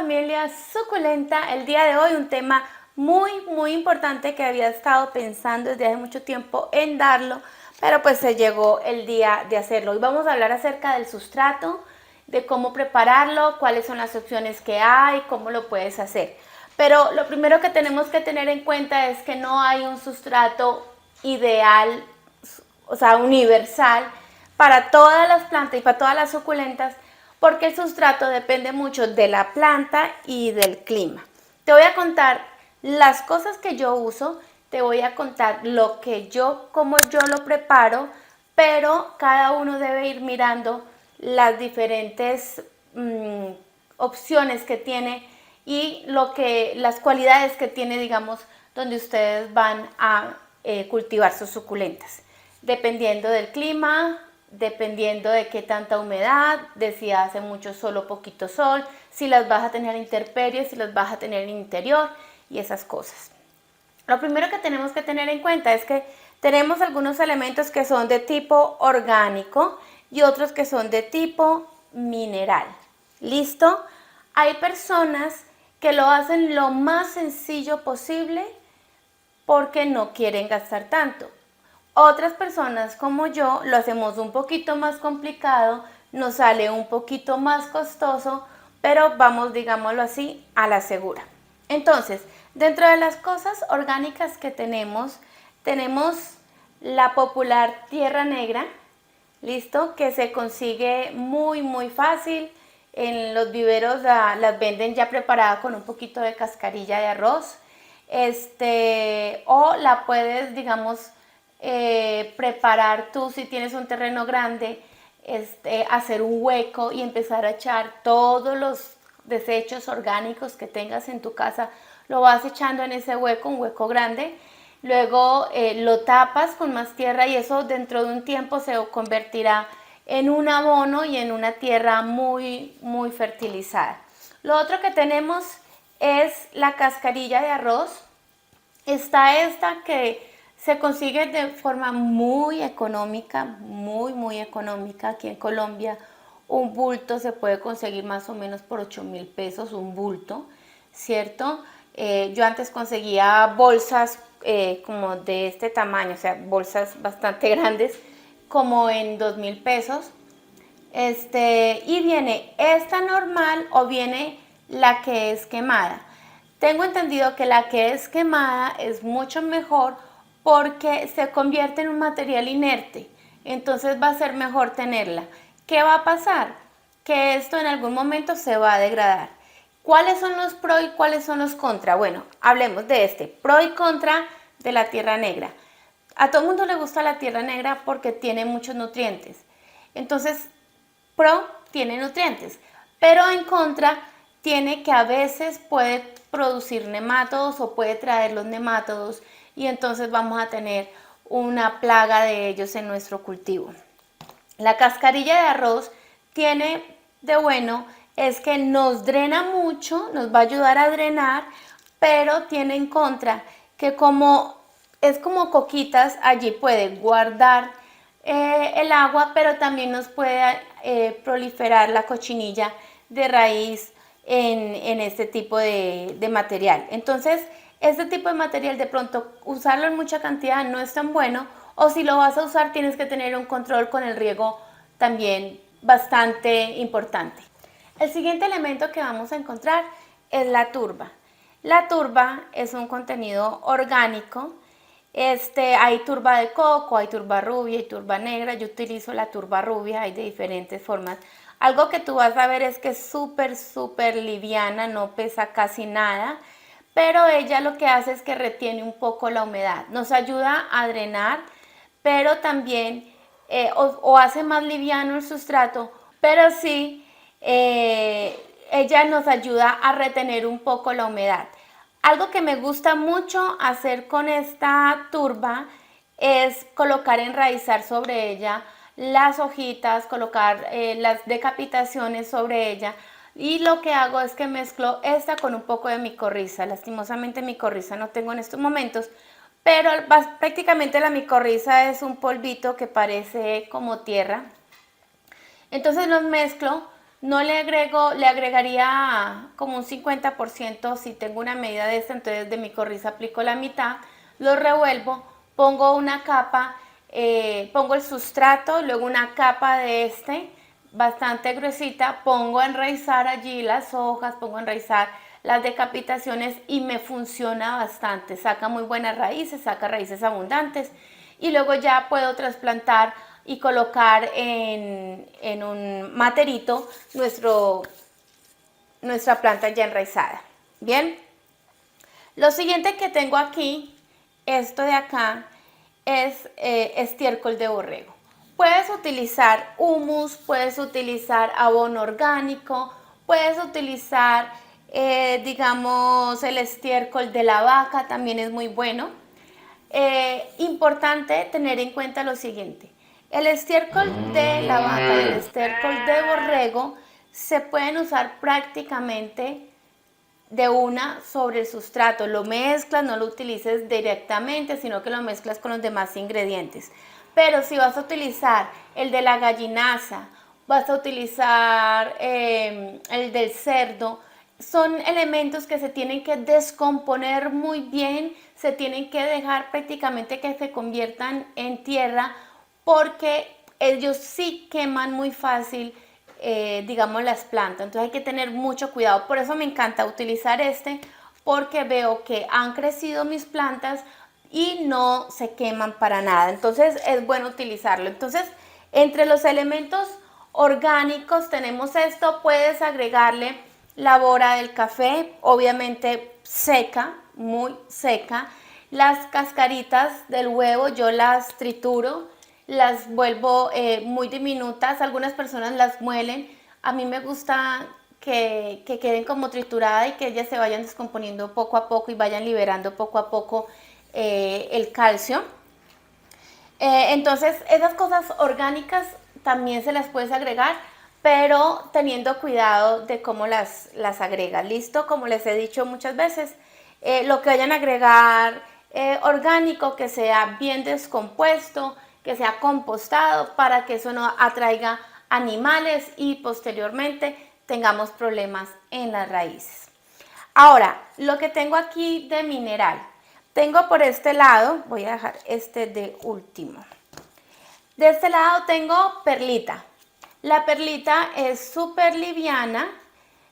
familia suculenta, el día de hoy un tema muy importante que había estado pensando desde hace mucho tiempo en darlo, pero pues se llegó el día de hacerlo. Hoy vamos a hablar acerca del sustrato, de cómo prepararlo, cuáles son las opciones que hay, cómo lo puedes hacer. Pero lo primero que tenemos que tener en cuenta es que no hay un sustrato ideal, o sea, universal para todas las plantas y para todas las suculentas, porque el sustrato depende mucho de la planta y del clima. Te voy a contar las cosas que yo uso, te voy a contar cómo yo lo preparo, pero cada uno debe ir mirando las diferentes opciones que tiene y las cualidades que tiene, digamos, donde ustedes van a cultivar sus suculentas, dependiendo del clima, dependiendo de qué tanta humedad, de si hace mucho sol o poquito sol, si las vas a tener intemperies, si las vas a tener en interior y esas cosas. Lo primero que tenemos que tener en cuenta es que tenemos algunos elementos que son de tipo orgánico y otros que son de tipo mineral. ¿Listo? Hay personas que lo hacen lo más sencillo posible porque no quieren gastar tanto. Otras personas como yo lo hacemos un poquito más complicado, nos sale un poquito más costoso, pero vamos, digámoslo así, a la segura. Entonces, dentro de las cosas orgánicas que tenemos la popular tierra negra, ¿listo? Que se consigue muy fácil. En los viveros las venden ya preparada con un poquito de cascarilla de arroz. O la puedes, digamos, preparar tú si tienes un terreno grande, hacer un hueco y empezar a echar todos los desechos orgánicos que tengas en tu casa, lo vas echando en ese hueco, un hueco grande. Luego lo tapas con más tierra y eso dentro de un tiempo se convertirá en un abono y en una tierra muy fertilizada. Lo otro que tenemos es la cascarilla de arroz. Está esta que se consigue de forma muy económica, muy económica. Aquí en Colombia un bulto se puede conseguir más o menos por 8.000 pesos, un bulto, ¿cierto? Yo antes conseguía bolsas como de este tamaño, o sea, bolsas bastante grandes, como en 2.000 pesos. Y viene esta normal o viene la que es quemada. Tengo entendido que la que es quemada es mucho mejor porque se convierte en un material inerte. Entonces va a ser mejor tenerla. ¿Qué va a pasar? Que esto en algún momento se va a degradar. ¿Cuáles son los pros y cuáles son los contra? Bueno, hablemos de pro y contra de la tierra negra. A todo el mundo le gusta la tierra negra porque tiene muchos nutrientes. Entonces, pro tiene nutrientes, pero en contra tiene que a veces puede producir nemátodos o puede traer los nemátodos y entonces vamos a tener una plaga de ellos en nuestro cultivo. La cascarilla de arroz tiene de bueno es que nos drena mucho, nos va a ayudar a drenar, pero tiene en contra que como es como coquitas, allí puede guardar el agua, pero también nos puede proliferar la cochinilla de raíz en este tipo de material. Entonces, este tipo de material de pronto usarlo en mucha cantidad no es tan bueno, o si lo vas a usar tienes que tener un control con el riego también bastante importante. El siguiente elemento que vamos a encontrar es la turba. La turba es un contenido orgánico. Hay turba de coco, hay turba rubia, hay turba negra. Yo utilizo la turba rubia, hay de diferentes formas. Algo que tú vas a ver es que es súper liviana, no pesa casi nada, pero ella lo que hace es que retiene un poco la humedad. Nos ayuda a drenar, pero también o hace más liviano el sustrato, pero sí ella nos ayuda a retener un poco la humedad. Algo que me gusta mucho hacer con esta turba es colocar, enraizar sobre ella las hojitas, colocar las decapitaciones sobre ella. Y lo que hago es que mezclo esta con un poco de micorriza. Lastimosamente micorriza no tengo en estos momentos, pero prácticamente la micorriza es un polvito que parece como tierra. Entonces los mezclo No le agrego, le agregaría como un 50% si tengo una medida de esta, entonces de mi corriza aplico la mitad, lo revuelvo, pongo una capa, pongo el sustrato, luego una capa de este, bastante gruesita, pongo a enraizar allí las hojas, pongo a enraizar las decapitaciones y me funciona bastante, saca muy buenas raíces, saca raíces abundantes y luego ya puedo trasplantar y colocar en un materito nuestra planta ya enraizada. Bien, lo siguiente que tengo aquí, esto de acá, es estiércol de borrego. Puedes utilizar humus, puedes utilizar abono orgánico, puedes utilizar, digamos, el estiércol de la vaca, también es muy bueno. Importante tener en cuenta lo siguiente. El estiércol de la vaca y el estiércol de borrego se pueden usar prácticamente de una sobre el sustrato. Lo mezclas, no lo utilices directamente, sino que lo mezclas con los demás ingredientes. Pero si vas a utilizar el de la gallinaza, vas a utilizar el del cerdo, son elementos que se tienen que descomponer muy bien, se tienen que dejar prácticamente que se conviertan en tierra porque ellos sí queman muy fácil, digamos, las plantas. Entonces hay que tener mucho cuidado. Por eso me encanta utilizar este, porque veo que han crecido mis plantas y no se queman para nada. Entonces es bueno utilizarlo. Entonces, entre los elementos orgánicos tenemos esto. Puedes agregarle la bora del café, obviamente seca, muy seca. Las cascaritas del huevo yo las trituro, las vuelvo muy diminutas, algunas personas las muelen, a mí me gusta que queden como trituradas y que ellas se vayan descomponiendo poco a poco y vayan liberando poco a poco el calcio. Entonces esas cosas orgánicas también se las puedes agregar, pero teniendo cuidado de cómo las agregas. ¿Listo? Como les he dicho muchas veces, lo que vayan a agregar orgánico, que sea bien descompuesto, que sea compostado, para que eso no atraiga animales y posteriormente tengamos problemas en las raíces. Ahora, lo que tengo aquí de mineral. Tengo por este lado, voy a dejar este de último. De este lado tengo perlita. La perlita es súper liviana,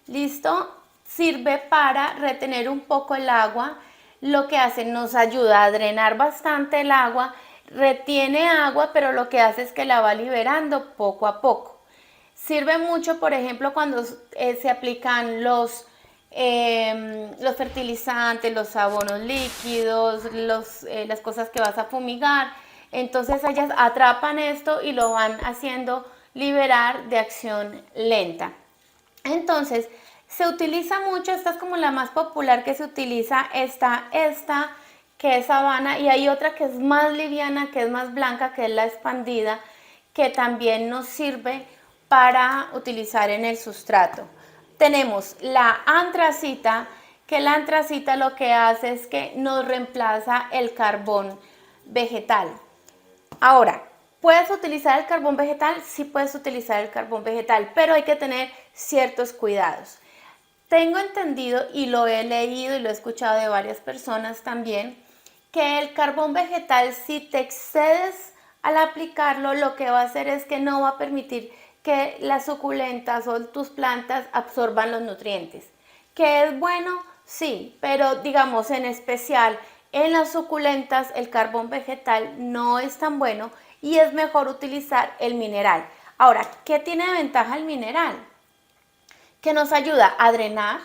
¿listo? Sirve para retener un poco el agua. Lo que hace, nos ayuda a drenar bastante el agua, retiene agua, pero lo que hace es que la va liberando poco a poco. Sirve mucho, por ejemplo, cuando se aplican los fertilizantes, los abonos líquidos, las cosas que vas a fumigar. Entonces ellas atrapan esto y lo van haciendo liberar de acción lenta. Entonces se utiliza mucho, esta es como la más popular que se utiliza, esta que es Habana, y hay otra que es más liviana, que es más blanca, que es la expandida, que también nos sirve para utilizar en el sustrato. Tenemos la antracita, que la antracita lo que hace es que nos reemplaza el carbón vegetal. Ahora, ¿puedes utilizar el carbón vegetal? Sí puedes utilizar el carbón vegetal, pero hay que tener ciertos cuidados. Tengo entendido y lo he leído y lo he escuchado de varias personas también, que el carbón vegetal, si te excedes al aplicarlo, lo que va a hacer es que no va a permitir que las suculentas o tus plantas absorban los nutrientes. ¿Que es bueno? Sí, pero digamos en especial en las suculentas el carbón vegetal no es tan bueno y es mejor utilizar el mineral. Ahora, ¿qué tiene de ventaja el mineral? Que nos ayuda a drenar,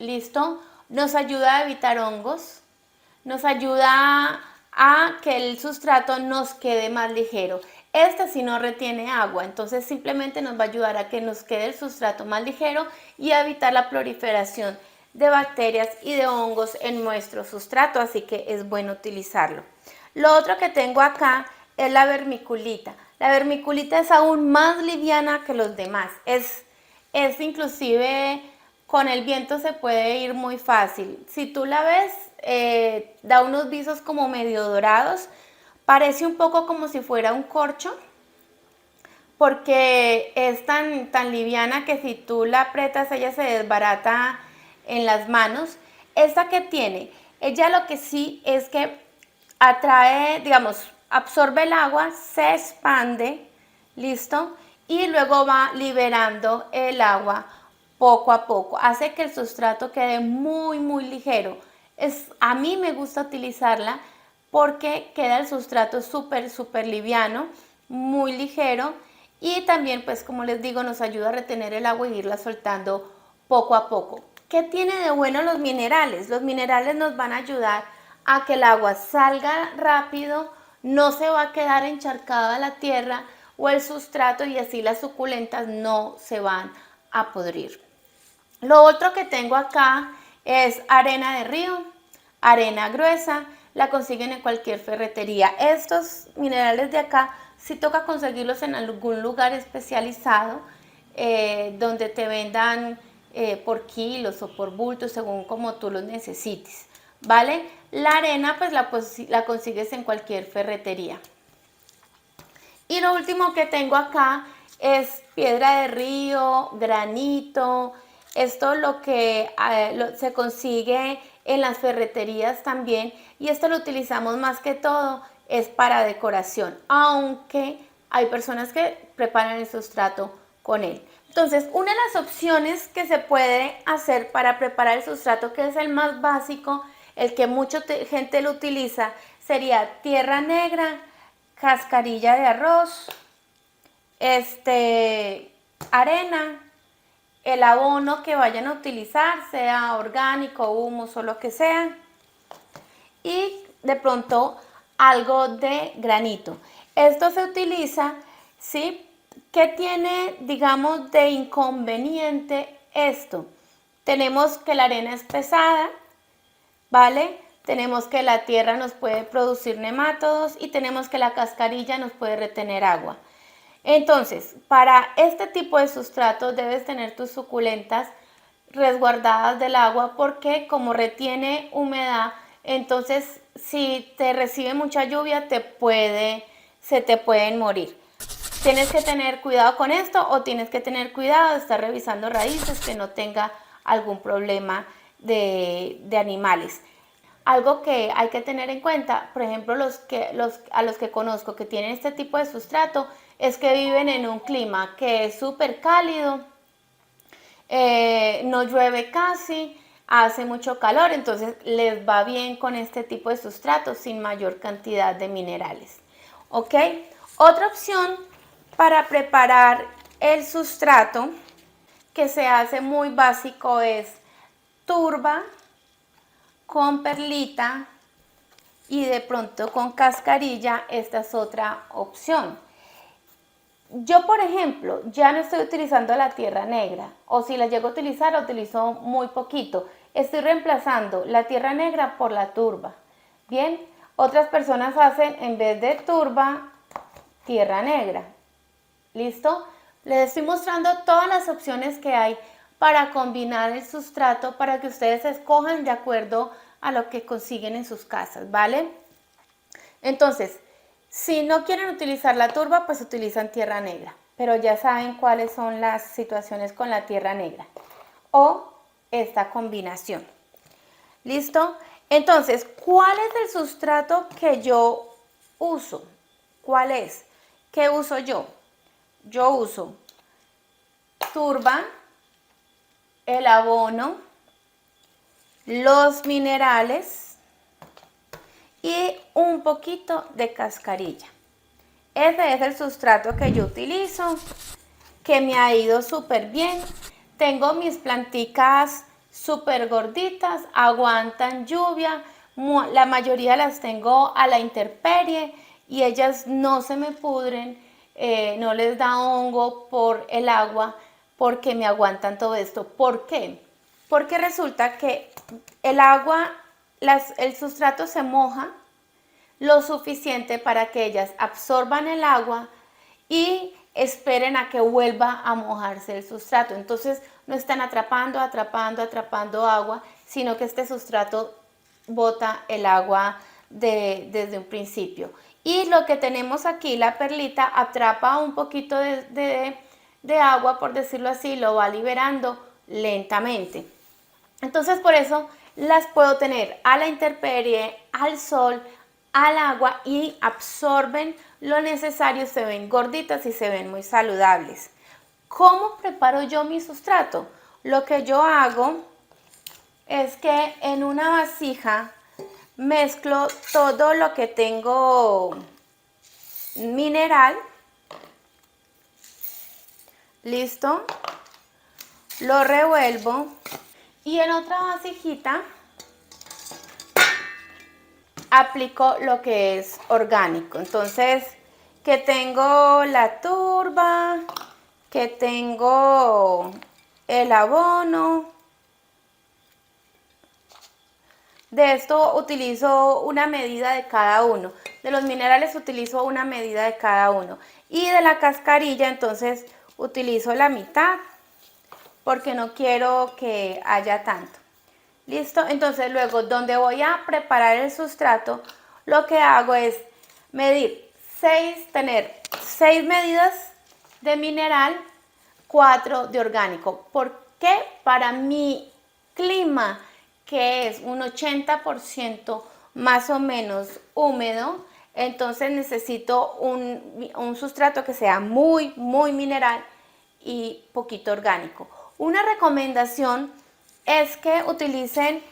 ¿listo? Nos ayuda a evitar hongos, nos ayuda a que el sustrato nos quede más ligero. Este sí no retiene agua, entonces simplemente nos va a ayudar a que nos quede el sustrato más ligero y a evitar la proliferación de bacterias y de hongos en nuestro sustrato, así que es bueno utilizarlo. Lo otro que tengo acá es la vermiculita. La vermiculita es aún más liviana que los demás, es inclusive con el viento se puede ir muy fácil. Si tú la ves, da unos visos como medio dorados, parece un poco como si fuera un corcho, porque es tan liviana que si tú la aprietas ella se desbarata en las manos. Esta que tiene, ella lo que sí es que atrae, digamos, absorbe el agua, se expande, ¿listo? Y luego va liberando el agua poco a poco. Hace que el sustrato quede muy ligero. A mí me gusta utilizarla porque queda el sustrato súper liviano, muy ligero y también, pues como les digo, nos ayuda a retener el agua y irla soltando poco a poco. ¿Qué tiene de bueno los minerales? Los minerales nos van a ayudar a que el agua salga rápido, no se va a quedar encharcada la tierra o el sustrato y así las suculentas no se van a podrir. Lo otro que tengo acá es arena de río, arena gruesa, la consiguen en cualquier ferretería. Estos minerales de acá sí toca conseguirlos en algún lugar especializado donde te vendan por kilos o por bultos según como tú los necesites, ¿vale? La arena pues la consigues en cualquier ferretería. Y lo último que tengo acá es piedra de río, granito. Esto lo que se consigue en las ferreterías también y esto lo utilizamos más que todo es para decoración, aunque hay personas que preparan el sustrato con él. Entonces, una de las opciones que se puede hacer para preparar el sustrato, que es el más básico, el que mucha gente lo utiliza, sería tierra negra, cascarilla de arroz, arena, el abono que vayan a utilizar, sea orgánico, humus o lo que sea, y de pronto algo de granito. Esto se utiliza, ¿sí? ¿Qué tiene, digamos, de inconveniente esto? Tenemos que la arena es pesada, ¿vale? Tenemos que la tierra nos puede producir nemátodos y tenemos que la cascarilla nos puede retener agua. Entonces, para este tipo de sustrato debes tener tus suculentas resguardadas del agua porque como retiene humedad, entonces si te recibe mucha lluvia se te pueden morir. Tienes que tener cuidado con esto o tienes que tener cuidado de estar revisando raíces que no tenga algún problema de animales. Algo que hay que tener en cuenta, por ejemplo, a los que conozco que tienen este tipo de sustrato, es que viven en un clima que es súper cálido, no llueve casi, hace mucho calor, entonces les va bien con este tipo de sustrato sin mayor cantidad de minerales. ¿Ok? Otra opción para preparar el sustrato que se hace muy básico es turba con perlita y de pronto con cascarilla. Esta es otra opción. Yo, por ejemplo, ya no estoy utilizando la tierra negra, o si la llego a utilizar, la utilizo muy poquito. Estoy reemplazando la tierra negra por la turba. Bien, otras personas hacen en vez de turba, tierra negra. ¿Listo? Les estoy mostrando todas las opciones que hay para combinar el sustrato para que ustedes escojan de acuerdo a lo que consiguen en sus casas, ¿vale? Entonces, si no quieren utilizar la turba, pues utilizan tierra negra, pero ya saben cuáles son las situaciones con la tierra negra o esta combinación. ¿Listo? Entonces, ¿cuál es el sustrato que yo uso? ¿Cuál es? ¿Qué uso yo? Yo uso turba, el abono, los minerales y un poquito de cascarilla. Ese es el sustrato que yo utilizo, que me ha ido súper bien. Tengo mis planticas súper gorditas, aguantan lluvia, la mayoría las tengo a la intemperie y ellas no se me pudren, no les da hongo por el agua porque me aguantan todo esto. ¿Por qué? Porque resulta que el agua, el sustrato se moja lo suficiente para que ellas absorban el agua y esperen a que vuelva a mojarse el sustrato. Entonces no están atrapando agua, sino que este sustrato bota el agua desde un principio. Y lo que tenemos aquí, la perlita, atrapa un poquito de agua, por decirlo así, lo va liberando lentamente. Entonces por eso las puedo tener a la intemperie, al sol, al agua y absorben lo necesario, se ven gorditas y se ven muy saludables. ¿Cómo preparo yo mi sustrato? Lo que yo hago es que en una vasija mezclo todo lo que tengo mineral, listo, lo revuelvo y en otra vasijita aplico lo que es orgánico. Entonces, que tengo la turba, que tengo el abono. De esto utilizo una medida de cada uno. De los minerales utilizo una medida de cada uno. Y de la cascarilla, entonces, utilizo la mitad porque no quiero que haya tanto. ¿Listo? Entonces luego donde voy a preparar el sustrato, lo que hago es medir tener 6 medidas de mineral, 4 de orgánico. ¿Por qué? Para mi clima, que es un 80% más o menos húmedo, entonces necesito un sustrato que sea muy, muy mineral y poquito orgánico. Una recomendación es que utilicen,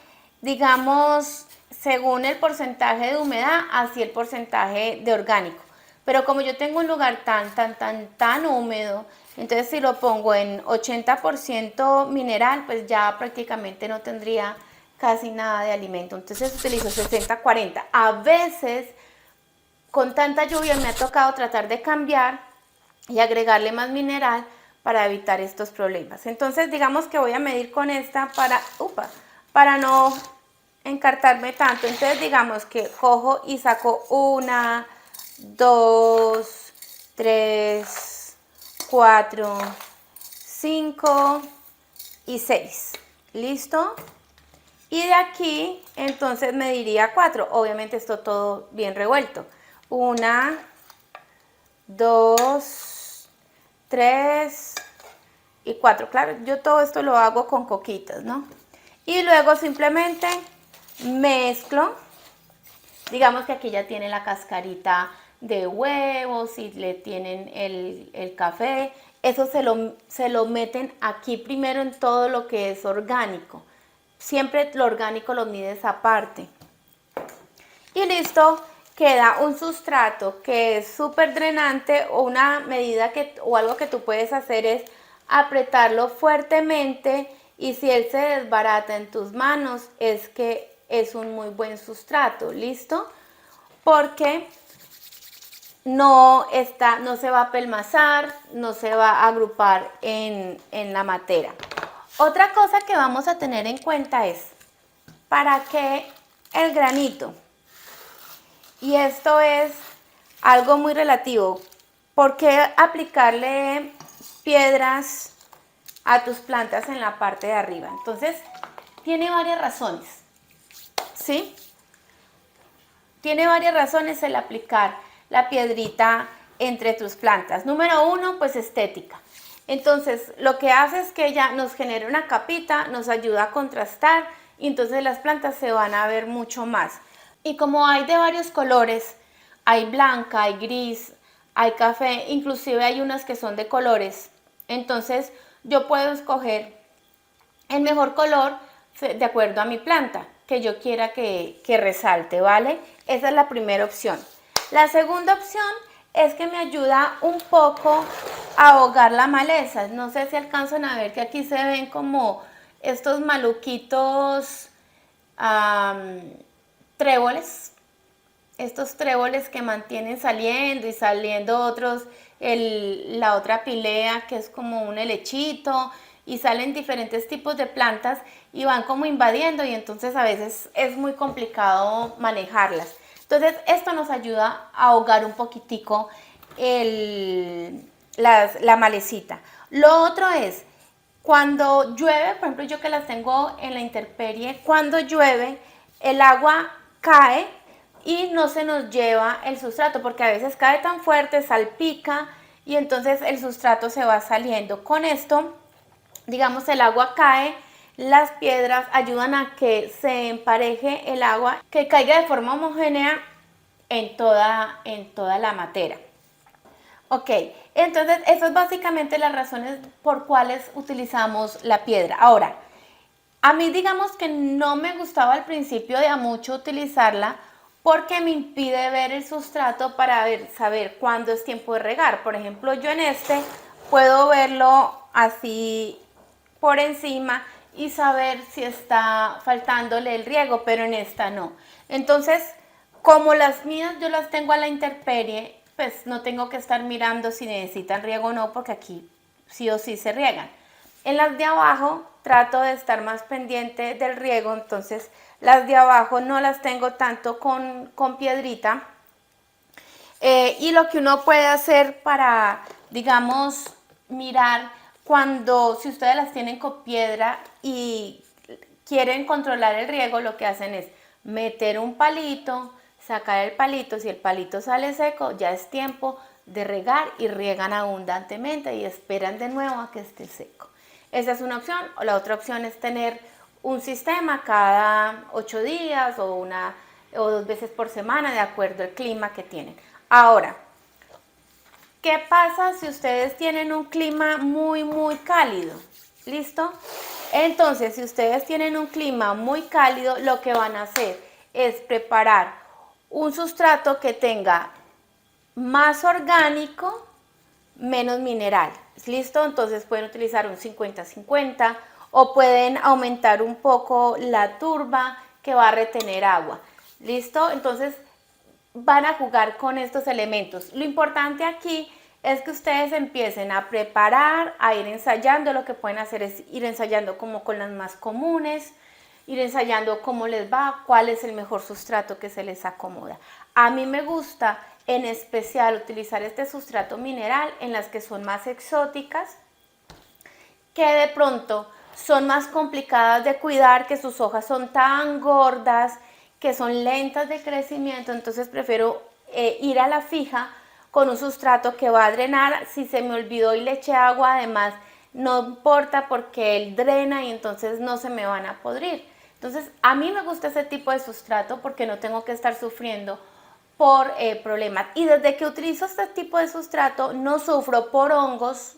digamos, según el porcentaje de humedad, así el porcentaje de orgánico. Pero como yo tengo un lugar tan húmedo, entonces si lo pongo en 80% mineral, pues ya prácticamente no tendría casi nada de alimento. Entonces utilizo 60-40. A veces, con tanta lluvia, me ha tocado tratar de cambiar y agregarle más mineral para evitar estos problemas. Entonces digamos que voy a medir con esta para no encartarme tanto. Entonces digamos que cojo y saco 1, 2, 3, 4, 5 y 6. ¿Listo? Y de aquí entonces mediría 4. Obviamente esto todo bien revuelto. 1, 2, 3 y 4. Claro, yo todo esto lo hago con coquitas, ¿no? Y luego simplemente mezclo. Digamos que aquí ya tiene la cascarita de huevos y le tienen el café. Eso se lo meten aquí primero en todo lo que es orgánico. Siempre lo orgánico lo mides aparte. Y listo, queda un sustrato que es súper drenante, o una medida o algo que tú puedes hacer es apretarlo fuertemente, y si él se desbarata en tus manos es que es un muy buen sustrato, ¿listo? Porque no se va a pelmazar, no se va a agrupar en la matera. Otra cosa que vamos a tener en cuenta es, ¿para qué el granito? Y esto es algo muy relativo. ¿Por qué aplicarle piedras a tus plantas en la parte de arriba? Entonces, tiene varias razones, ¿sí? Tiene varias razones el aplicar la piedrita entre tus plantas. Número 1, pues estética. Entonces, lo que hace es que ella nos genera una capita, nos ayuda a contrastar, y entonces las plantas se van a ver mucho más. Y como hay de varios colores, hay blanca, hay gris, hay café, inclusive hay unas que son de colores. Entonces, yo puedo escoger el mejor color de acuerdo a mi planta que yo quiera que resalte, ¿vale? Esa es la primera opción. La segunda opción es que me ayuda un poco a ahogar la maleza. No sé si alcanzan a ver que aquí se ven como estos maluquitos tréboles. Estos tréboles que mantienen saliendo y saliendo otros, la otra pilea que es como un helechito, y salen diferentes tipos de plantas y van como invadiendo, y entonces a veces es muy complicado manejarlas. Entonces esto nos ayuda a ahogar un poquitico la malecita. Lo otro es, cuando llueve, por ejemplo yo que las tengo en la intemperie, cuando llueve el agua cae, y no se nos lleva el sustrato, porque a veces cae tan fuerte, salpica y entonces el sustrato se va saliendo. Con esto, digamos, el agua cae, las piedras ayudan a que se empareje el agua, que caiga de forma homogénea en toda la materia. Ok, entonces esas son básicamente las razones por cuales utilizamos la piedra. Ahora, a mí digamos que no me gustaba al principio de a mucho utilizarla porque me impide ver el sustrato para saber cuándo es tiempo de regar. Por ejemplo, yo en este puedo verlo así por encima y saber si está faltándole el riego, pero en esta no. Entonces, como las mías yo las tengo a la intemperie, pues no tengo que estar mirando si necesitan riego o no, porque aquí sí o sí se riegan. En las de abajo trato de estar más pendiente del riego, entonces las de abajo no las tengo tanto con piedrita. Y lo que uno puede hacer para, digamos, mirar cuando, si ustedes las tienen con piedra y quieren controlar el riego, lo que hacen es meter un palito, sacar el palito, si el palito sale seco, ya es tiempo de regar y riegan abundantemente y esperan de nuevo a que esté seco. Esa es una opción, o la otra opción es tener un sistema cada 8 días o 2 veces por semana, de acuerdo al clima que tienen. Ahora, ¿qué pasa si ustedes tienen un clima muy cálido? ¿Listo? Entonces, si ustedes tienen un clima muy cálido, lo que van a hacer es preparar un sustrato que tenga más orgánico, menos mineral. ¿Listo? Entonces pueden utilizar un 50-50 o pueden aumentar un poco la turba que va a retener agua. ¿Listo? Entonces van a jugar con estos elementos. Lo importante aquí es que ustedes empiecen a preparar, a ir ensayando. Lo que pueden hacer es ir ensayando como con las más comunes, ir ensayando cómo les va, cuál es el mejor sustrato que se les acomoda. A mí me gusta en especial utilizar este sustrato mineral en las que son más exóticas, que de pronto son más complicadas de cuidar, que sus hojas son tan gordas, que son lentas de crecimiento, entonces prefiero ir a la fija con un sustrato que va a drenar. Si se me olvidó y le eché agua, además no importa porque él drena y entonces no se me van a podrir. Entonces a mí me gusta ese tipo de sustrato porque no tengo que estar sufriendo por problemas. Y desde que utilizo este tipo de sustrato no sufro por hongos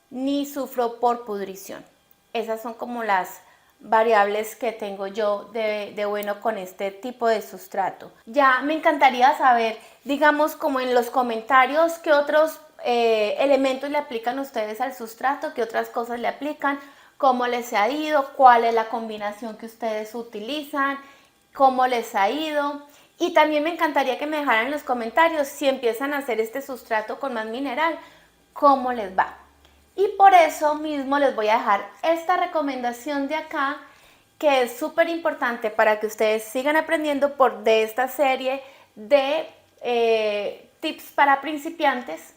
ni sufro por pudrición. Esas son como las variables que tengo yo de bueno con este tipo de sustrato. Ya me encantaría saber, digamos, como en los comentarios, qué otros elementos le aplican ustedes al sustrato, qué otras cosas le aplican, cómo les ha ido, cuál es la combinación que ustedes utilizan, cómo les ha ido. Y también me encantaría que me dejaran en los comentarios si empiezan a hacer este sustrato con más mineral, cómo les va. Y por eso mismo les voy a dejar esta recomendación de acá, que es súper importante para que ustedes sigan aprendiendo de esta serie de tips para principiantes,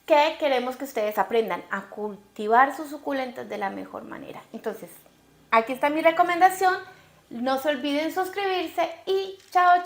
que queremos que ustedes aprendan a cultivar sus suculentas de la mejor manera. Entonces, aquí está mi recomendación. No se olviden suscribirse y chao.